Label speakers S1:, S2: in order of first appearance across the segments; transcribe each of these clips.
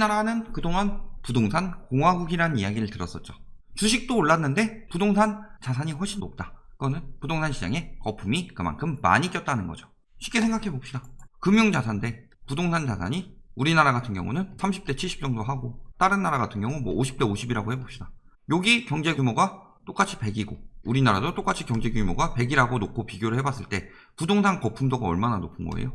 S1: 우리나라는 그동안 부동산 공화국이라는 이야기를 들었었죠. 주식도 올랐는데 부동산 자산이 훨씬 높다. 그거는 부동산 시장에 거품이 그만큼 많이 꼈다는 거죠. 쉽게 생각해 봅시다. 금융자산 대 부동산 자산이 우리나라 같은 경우는 30대 70 정도 하고 다른 나라 같은 경우 뭐 50대 50이라고 해봅시다. 여기 경제 규모가 똑같이 100이고 우리나라도 똑같이 경제 규모가 100이라고 놓고 비교를 해봤을 때 부동산 거품도가 얼마나 높은 거예요?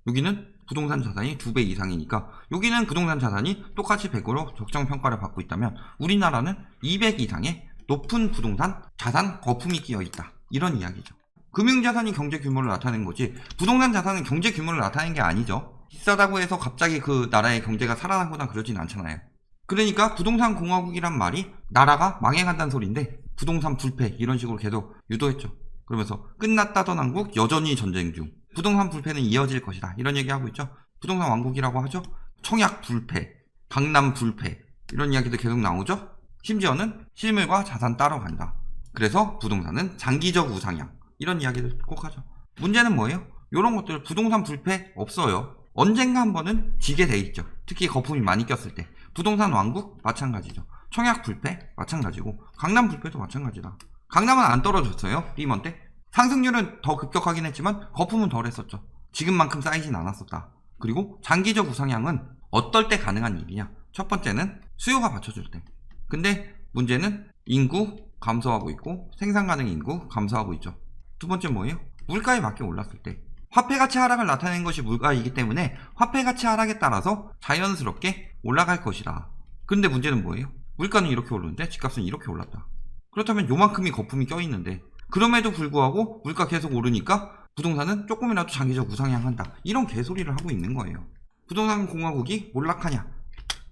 S1: 여기는 부동산 자산이 2배 이상이니까 여기는 부동산 자산이 똑같이 100으로 적정평가를 받고 있다면 우리나라는 200 이상의 높은 부동산 자산 거품이 끼어있다. 이런 이야기죠. 금융자산이 경제 규모를 나타내는 거지 부동산 자산은 경제 규모를 나타내는 게 아니죠. 비싸다고 해서 갑자기 그 나라의 경제가 살아나거나 그러진 않잖아요. 그러니까 부동산 공화국이란 말이 나라가 망해간다는 소리인데 부동산 불패 이런 식으로 계속 유도했죠. 그러면서 끝났다던 한국 여전히 전쟁 중 부동산 불패는 이어질 것이다 이런 얘기하고 있죠. 부동산 왕국이라고 하죠. 청약 불패, 강남 불패 이런 이야기도 계속 나오죠. 심지어는 실물과 자산 따로 간다. 그래서 부동산은 장기적 우상향 이런 이야기도 꼭 하죠. 문제는 뭐예요? 이런 것들 부동산 불패 없어요. 언젠가 한 번은 지게 돼 있죠. 특히 거품이 많이 꼈을 때. 부동산 왕국 마찬가지죠. 청약 불패 마찬가지고 강남 불패도 마찬가지다. 강남은 안 떨어졌어요. 리먼 때. 상승률은 더 급격하긴 했지만 거품은 덜 했었죠. 지금만큼 쌓이진 않았었다. 그리고 장기적 우상향은 어떨 때 가능한 일이냐. 첫 번째는 수요가 받쳐줄 때. 근데 문제는 인구 감소하고 있고 생산 가능 인구 감소하고 있죠. 두 번째 뭐예요? 물가에 맞게 올랐을 때. 화폐 가치 하락을 나타내는 것이 물가이기 때문에 화폐 가치 하락에 따라서 자연스럽게 올라갈 것이다. 근데 문제는 뭐예요? 물가는 이렇게 오르는데 집값은 이렇게 올랐다. 그렇다면 요만큼이 거품이 껴있는데 그럼에도 불구하고 물가 계속 오르니까 부동산은 조금이라도 장기적 우상향한다. 이런 개소리를 하고 있는 거예요. 부동산 공화국이 몰락하냐?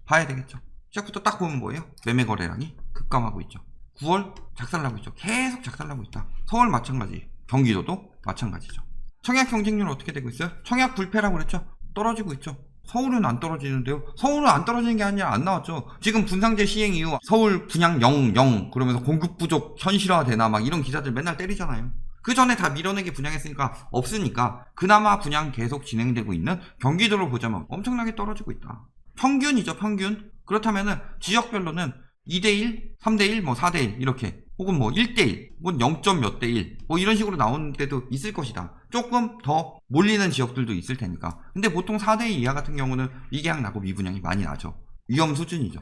S1: 봐야 되겠죠. 시작부터 딱 보면 뭐예요? 매매 거래량이 급감하고 있죠. 9월 작살나고 있죠. 계속 작살나고 있다. 서울 마찬가지, 경기도도 마찬가지죠. 청약 경쟁률은 어떻게 되고 있어요? 청약 불패라고 그랬죠? 떨어지고 있죠. 서울은 안 떨어지는데요. 서울은 안 떨어지는 게 아니라 안 나왔죠. 지금 분상제 시행 이후 서울 분양 0 그러면서 공급 부족 현실화되나 막 이런 기사들 맨날 때리잖아요. 그 전에 다 밀어내기 분양했으니까 없으니까 그나마 분양 계속 진행되고 있는 경기도를 보자면 엄청나게 떨어지고 있다. 평균이죠, 평균. 그렇다면은 지역별로는 2대1, 3대1, 뭐 4대1 이렇게 혹은 뭐 1대1, 뭐 0점 몇 대1 뭐 이런 식으로 나오는 때도 있을 것이다. 조금 더 몰리는 지역들도 있을 테니까. 근데 보통 4대2 이하 같은 경우는 미계약 나고 미분양이 많이 나죠. 위험 수준이죠.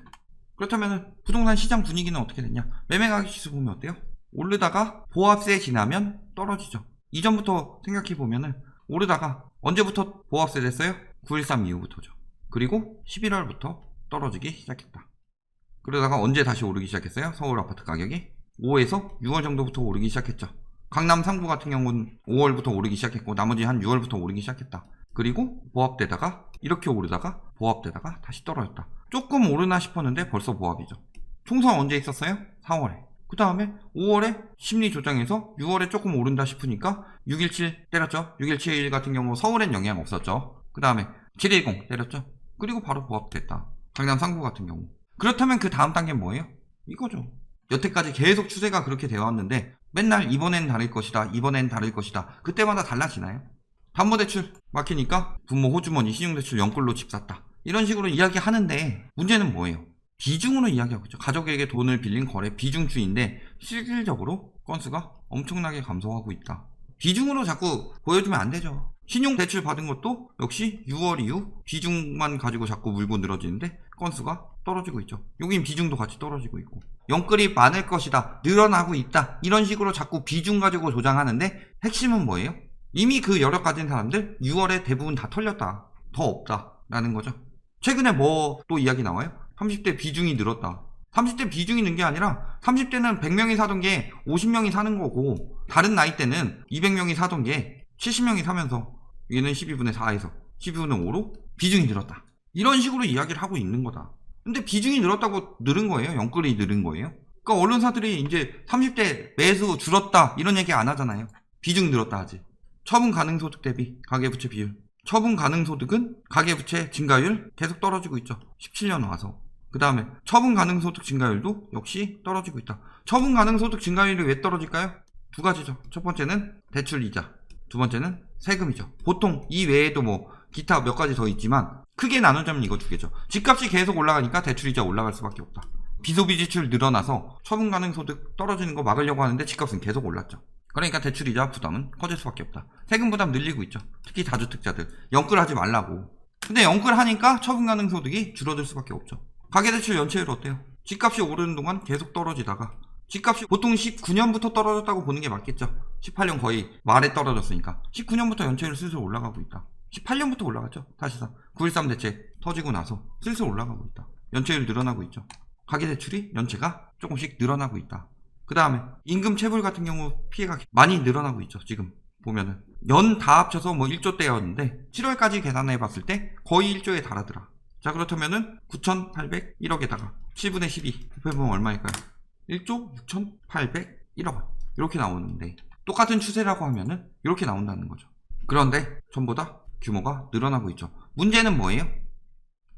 S1: 그렇다면 부동산 시장 분위기는 어떻게 됐냐? 매매가격 지수 보면 어때요? 오르다가 보합세 지나면 떨어지죠. 이전부터 생각해보면은 오르다가 언제부터 보합세 됐어요? 9.13 이후부터죠. 그리고 11월부터 떨어지기 시작했다. 그러다가 언제 다시 오르기 시작했어요? 서울 아파트 가격이 5에서 6월 정도부터 오르기 시작했죠. 강남 3구 같은 경우는 5월부터 오르기 시작했고 나머지 한 6월부터 오르기 시작했다. 그리고 보합되다가 이렇게 오르다가 보합되다가 다시 떨어졌다. 조금 오르나 싶었는데 벌써 보합이죠. 총선 언제 있었어요? 4월에. 그 다음에 5월에 심리 조정해서 6월에 조금 오른다 싶으니까 6.17 때렸죠. 6.17 같은 경우 서울엔 영향 없었죠. 그 다음에 7.10 때렸죠. 그리고 바로 보합됐다. 강남 3구 같은 경우. 그렇다면 그 다음 단계는 뭐예요? 이거죠. 여태까지 계속 추세가 그렇게 되어 왔는데 맨날 이번엔 다를 것이다, 이번엔 다를 것이다. 그때마다 달라지나요? 담보대출 막히니까 부모 호주머니 신용대출 연끌로 집 샀다. 이런 식으로 이야기하는데 문제는 뭐예요? 비중으로 이야기하고 있죠. 가족에게 돈을 빌린 거래 비중주인데 실질적으로 건수가 엄청나게 감소하고 있다. 비중으로 자꾸 보여주면 안 되죠. 신용대출 받은 것도 역시 6월 이후 비중만 가지고 자꾸 물고 늘어지는데 건수가 떨어지고 있죠. 여긴 비중도 같이 떨어지고 있고 연끌이 많을 것이다, 늘어나고 있다 이런 식으로 자꾸 비중 가지고 조장하는데 핵심은 뭐예요? 이미 그 여력 가진 사람들 6월에 대부분 다 털렸다, 더 없다 라는 거죠. 최근에 뭐 또 이야기 나와요? 30대 비중이 늘었다. 30대 비중이 는 게 아니라 30대는 100명이 사던 게 50명이 사는 거고 다른 나이 때는 200명이 사던 게 70명이 사면서 얘는 12분의 4에서 12분의 5로 비중이 늘었다. 이런 식으로 이야기를 하고 있는 거다. 근데 비중이 늘었다고 늘은 거예요? 연끌이 늘은 거예요? 그러니까 언론사들이 이제 30대 매수 줄었다 이런 얘기 안 하잖아요. 비중 늘었다 하지. 처분 가능소득 대비 가계부채 비율. 처분 가능소득은 가계부채 증가율 계속 떨어지고 있죠. 17년 와서. 그 다음에 처분 가능소득 증가율도 역시 떨어지고 있다. 처분 가능소득 증가율이 왜 떨어질까요? 두 가지죠. 첫 번째는 대출 이자, 두 번째는 세금이죠. 보통 이 외에도 뭐 기타 몇 가지 더 있지만 크게 나누자면 이거 두 개죠. 집값이 계속 올라가니까 대출이자 올라갈 수밖에 없다. 비소비 지출 늘어나서 처분 가능 소득 떨어지는 거 막으려고 하는데 집값은 계속 올랐죠. 그러니까 대출이자 부담은 커질 수밖에 없다. 세금 부담 늘리고 있죠. 특히 다주택자들 영끌하지 말라고. 근데 영끌하니까 처분 가능 소득이 줄어들 수밖에 없죠. 가계대출 연체율 어때요? 집값이 오르는 동안 계속 떨어지다가 집값이 보통 19년부터 떨어졌다고 보는 게 맞겠죠. 18년 거의 말에 떨어졌으니까 19년부터 연체율 슬슬 올라가고 있다. 18년부터 올라갔죠. 사실상 9.13 대책 터지고 나서 슬슬 올라가고 있다. 연체율 늘어나고 있죠. 가계대출이 연체가 조금씩 늘어나고 있다. 그 다음에 임금 체불 같은 경우 피해가 많이 늘어나고 있죠. 지금 보면은 연 다 합쳐서 뭐 1조대였는데 7월까지 계산해 봤을 때 거의 1조에 달하더라. 자, 그렇다면은 9,801억에다가 7분의 12 곱해보면 얼마일까요? 1조 6,801억 원 이렇게 나오는데 똑같은 추세라고 하면은 이렇게 나온다는 거죠. 그런데 전보다 규모가 늘어나고 있죠. 문제는 뭐예요?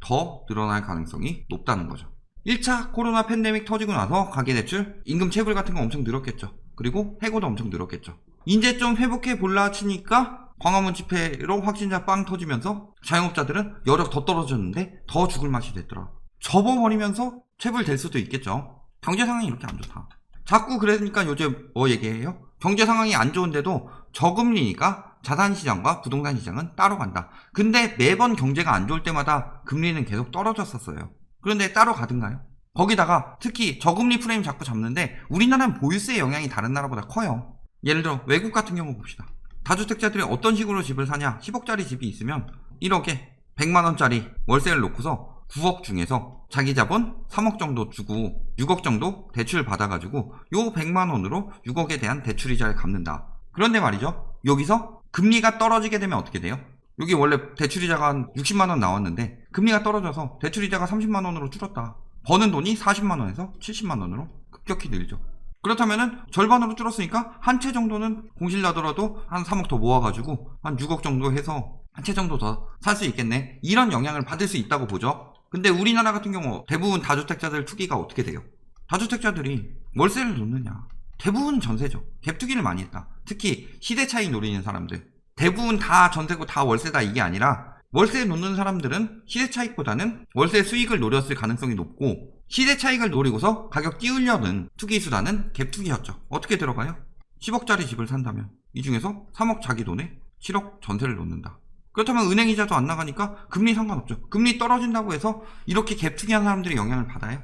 S1: 더 늘어날 가능성이 높다는 거죠. 1차 코로나 팬데믹 터지고 나서 가계대출, 임금 체불 같은 거 엄청 늘었겠죠. 그리고 해고도 엄청 늘었겠죠. 이제 좀 회복해 볼라 치니까 광화문 집회로 확진자 빵 터지면서 자영업자들은 여력 더 떨어졌는데 더 죽을 맛이 됐더라. 접어버리면서 체불될 수도 있겠죠. 경제 상황이 이렇게 안 좋다. 자꾸 그러니까 요즘 뭐 얘기해요? 경제 상황이 안 좋은데도 저금리니까 자산시장과 부동산 시장은 따로 간다. 근데 매번 경제가 안 좋을 때마다 금리는 계속 떨어졌었어요. 그런데 따로 가든가요? 거기다가 특히 저금리 프레임 자꾸 잡는데 우리나라는 보유세의 영향이 다른 나라보다 커요. 예를 들어 외국 같은 경우 봅시다. 다주택자들이 어떤 식으로 집을 사냐? 10억짜리 집이 있으면 1억에 100만원짜리 월세를 놓고서 9억 중에서 자기 자본 3억 정도 주고 6억 정도 대출 받아가지고 요 100만원으로 6억에 대한 대출이자를 갚는다. 그런데 말이죠. 여기서 금리가 떨어지게 되면 어떻게 돼요? 여기 원래 대출이자가 한 60만원 나왔는데 금리가 떨어져서 대출이자가 30만원으로 줄었다. 버는 돈이 40만원에서 70만원으로 급격히 늘죠. 그렇다면은 절반으로 줄었으니까 한 채 정도는 공실나더라도 한 3억 더 모아가지고 한 6억 정도 해서 한 채 정도 더 살 수 있겠네. 이런 영향을 받을 수 있다고 보죠. 근데 우리나라 같은 경우 대부분 다주택자들 투기가 어떻게 돼요? 다주택자들이 월세를 놓느냐? 대부분 전세죠. 갭투기를 많이 했다. 특히 시대 차익 노리는 사람들. 대부분 다 전세고 다 월세다 이게 아니라 월세 놓는 사람들은 시세 차익보다는 월세 수익을 노렸을 가능성이 높고 시세 차익을 노리고서 가격 띄우려는 투기 수단은 갭투기였죠. 어떻게 들어가요? 10억짜리 집을 산다면 이 중에서 3억 자기 돈에 7억 전세를 놓는다. 그렇다면 은행 이자도 안 나가니까 금리 상관없죠. 금리 떨어진다고 해서 이렇게 갭투기한 사람들이 영향을 받아요?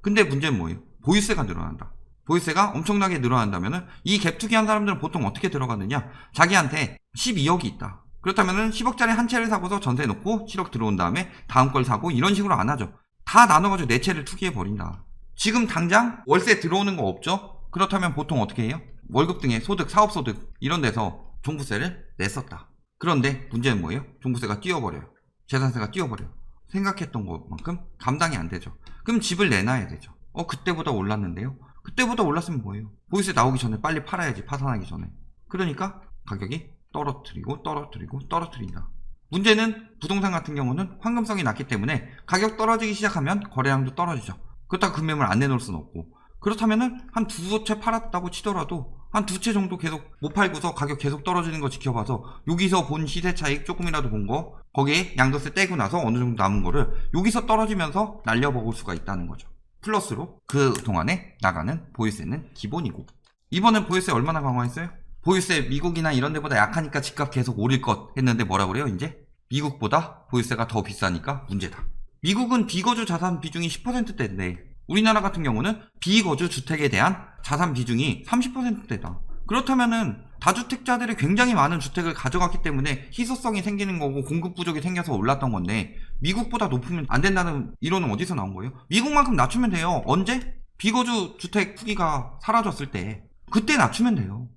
S1: 근데 문제는 뭐예요? 보유세가 늘어난다. 보유세가 엄청나게 늘어난다면 이 갭투기한 사람들은 보통 어떻게 들어가느냐? 자기한테 12억이 있다. 그렇다면 10억짜리 한 채를 사고서 전세 놓고 7억 들어온 다음에 다음 걸 사고 이런 식으로 안 하죠. 다 나눠가지고 네 채를 투기해버린다. 지금 당장 월세 들어오는 거 없죠? 그렇다면 보통 어떻게 해요? 월급 등의 소득, 사업소득 이런 데서 종부세를 냈었다. 그런데 문제는 뭐예요? 종부세가 뛰어버려요. 재산세가 뛰어버려요. 생각했던 것만큼 감당이 안 되죠. 그럼 집을 내놔야 되죠. 그때보다 올랐는데요? 그때보다 올랐으면 뭐예요? 보유세 나오기 전에 빨리 팔아야지, 파산하기 전에. 그러니까 가격이 떨어뜨린다. 문제는 부동산 같은 경우는 황금성이 낮기 때문에 가격 떨어지기 시작하면 거래량도 떨어지죠. 그렇다고 금매물 안 내놓을 수는 없고. 그렇다면은 한 두 채 팔았다고 치더라도 한 두 채 정도 계속 못 팔고서 가격 계속 떨어지는 거 지켜봐서 여기서 본 시세 차익 조금이라도 본 거 거기에 양도세 떼고 나서 어느 정도 남은 거를 여기서 떨어지면서 날려먹을 수가 있다는 거죠. 플러스로 그 동안에 나가는 보유세는 기본이고. 이번엔 보유세 얼마나 강화했어요? 보유세 미국이나 이런 데보다 약하니까 집값 계속 오를 것 했는데 뭐라 그래요 이제? 미국보다 보유세가 더 비싸니까 문제다. 미국은 비거주 자산 비중이 10%대인데 우리나라 같은 경우는 비거주 주택에 대한 자산 비중이 30%대다. 그렇다면은 다주택자들이 굉장히 많은 주택을 가져갔기 때문에 희소성이 생기는 거고 공급 부족이 생겨서 올랐던 건데 미국보다 높으면 안 된다는 이론은 어디서 나온 거예요? 미국만큼 낮추면 돼요. 언제? 비거주 주택 투기가 사라졌을 때 그때 낮추면 돼요.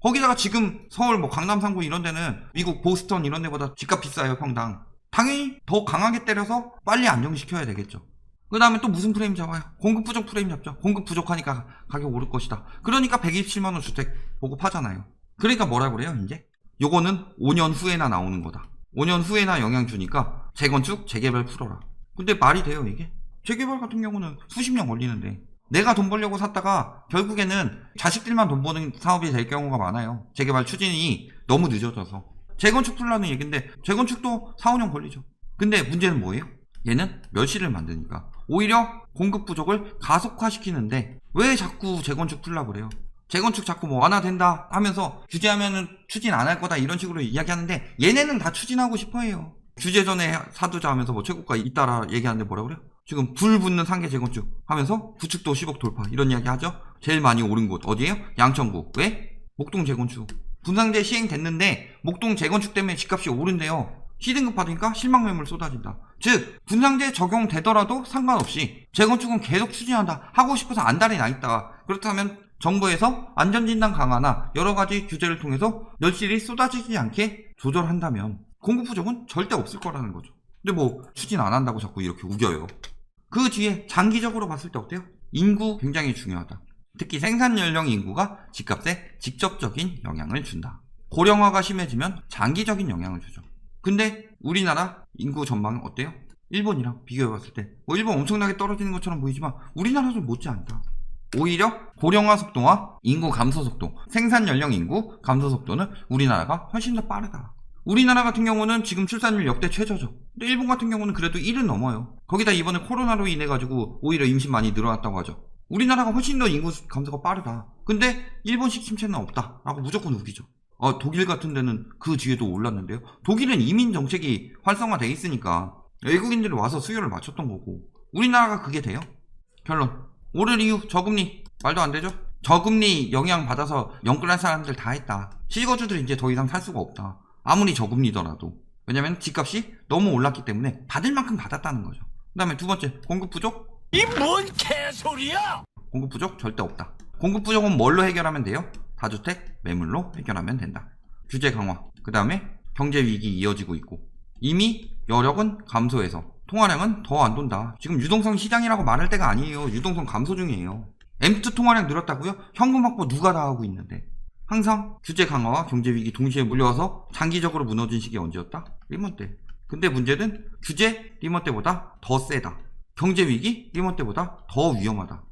S1: 거기다가 지금 서울 뭐 강남 상구 이런 데는 미국 보스턴 이런 데보다 집값 비싸요 평당. 당연히 더 강하게 때려서 빨리 안정시켜야 되겠죠. 그 다음에 또 무슨 프레임 잡아요? 공급 부족 프레임 잡죠. 공급 부족하니까 가격 오를 것이다. 그러니까 127만원 주택 보고 파잖아요. 그러니까 뭐라 그래요 이제? 요거는 5년 후에나 나오는 거다. 5년 후에나 영향 주니까 재건축, 재개발 풀어라. 근데 말이 돼요 이게? 재개발 같은 경우는 수십 년 걸리는데 내가 돈 벌려고 샀다가 결국에는 자식들만 돈 버는 사업이 될 경우가 많아요. 재개발 추진이 너무 늦어져서. 재건축 풀라는 얘기인데 재건축도 4, 5년 걸리죠. 근데 문제는 뭐예요? 얘는 멸실을 만드니까 오히려 공급 부족을 가속화시키는데 왜 자꾸 재건축 풀라 그래요? 재건축 자꾸 뭐 완화된다 하면서 규제하면은 추진 안 할 거다 이런 식으로 이야기하는데 얘네는 다 추진하고 싶어 해요. 규제 전에 사두자 하면서 뭐 최고가 잇따라 얘기하는데 뭐라 그래요? 지금 불 붙는 상계 재건축 하면서 구축도 10억 돌파 이런 이야기 하죠. 제일 많이 오른 곳 어디예요? 양천구. 왜? 목동 재건축. 분상제 시행됐는데 목동 재건축 때문에 집값이 오른대요. C등급 받으니까 실망 매물 쏟아진다. 즉 분상제 적용되더라도 상관없이 재건축은 계속 추진한다. 하고 싶어서 안달이 나 있다. 그렇다면 정부에서 안전진단 강화나 여러가지 규제를 통해서 멸실이 쏟아지지 않게 조절한다면 공급 부족은 절대 없을 거라는 거죠. 근데 뭐 추진 안 한다고 자꾸 이렇게 우겨요. 그 뒤에 장기적으로 봤을 때 어때요? 인구 굉장히 중요하다. 특히 생산 연령 인구가 집값에 직접적인 영향을 준다. 고령화가 심해지면 장기적인 영향을 주죠. 근데 우리나라 인구 전망은 어때요? 일본이랑 비교해봤을 때 뭐 일본 엄청나게 떨어지는 것처럼 보이지만 우리나라도 못지않다. 오히려 고령화 속도와 인구 감소 속도, 생산 연령 인구 감소 속도는 우리나라가 훨씬 더 빠르다. 우리나라 같은 경우는 지금 출산율 역대 최저죠. 근데 일본 같은 경우는 그래도 1은 넘어요. 거기다 이번에 코로나로 인해 가지고 오히려 임신 많이 늘어났다고 하죠. 우리나라가 훨씬 더 인구 감소가 빠르다. 근데 일본식 침체는 없다 라고 무조건 우기죠. 독일 같은 데는 그 뒤에도 올랐는데요. 독일은 이민 정책이 활성화돼 있으니까 외국인들이 와서 수요를 맞췄던 거고 우리나라가 그게 돼요? 결론 오를 이유 저금리 말도 안 되죠. 저금리 영향 받아서 영끌한 사람들 다 했다. 실거주들 이제 더 이상 살 수가 없다. 아무리 저금리더라도. 왜냐면 집값이 너무 올랐기 때문에 받을 만큼 받았다는 거죠. 그 다음에 두 번째 공급 부족.
S2: 이 뭔 개소리야!
S1: 공급 부족 절대 없다. 공급 부족은 뭘로 해결하면 돼요? 다주택 매물로 해결하면 된다. 규제 강화. 그 다음에 경제 위기 이어지고 있고 이미 여력은 감소해서 통화량은 더 안 돈다. 지금 유동성 시장이라고 말할 때가 아니에요. 유동성 감소 중이에요. M2 통화량 늘었다고요? 현금 확보 누가 다 하고 있는데. 항상 규제 강화와 경제 위기 동시에 물려와서 장기적으로 무너진 시기 언제였다? 리먼 때. 근데 문제는 규제 리먼 때보다 더 세다. 경제 위기 리먼 때보다 더 위험하다.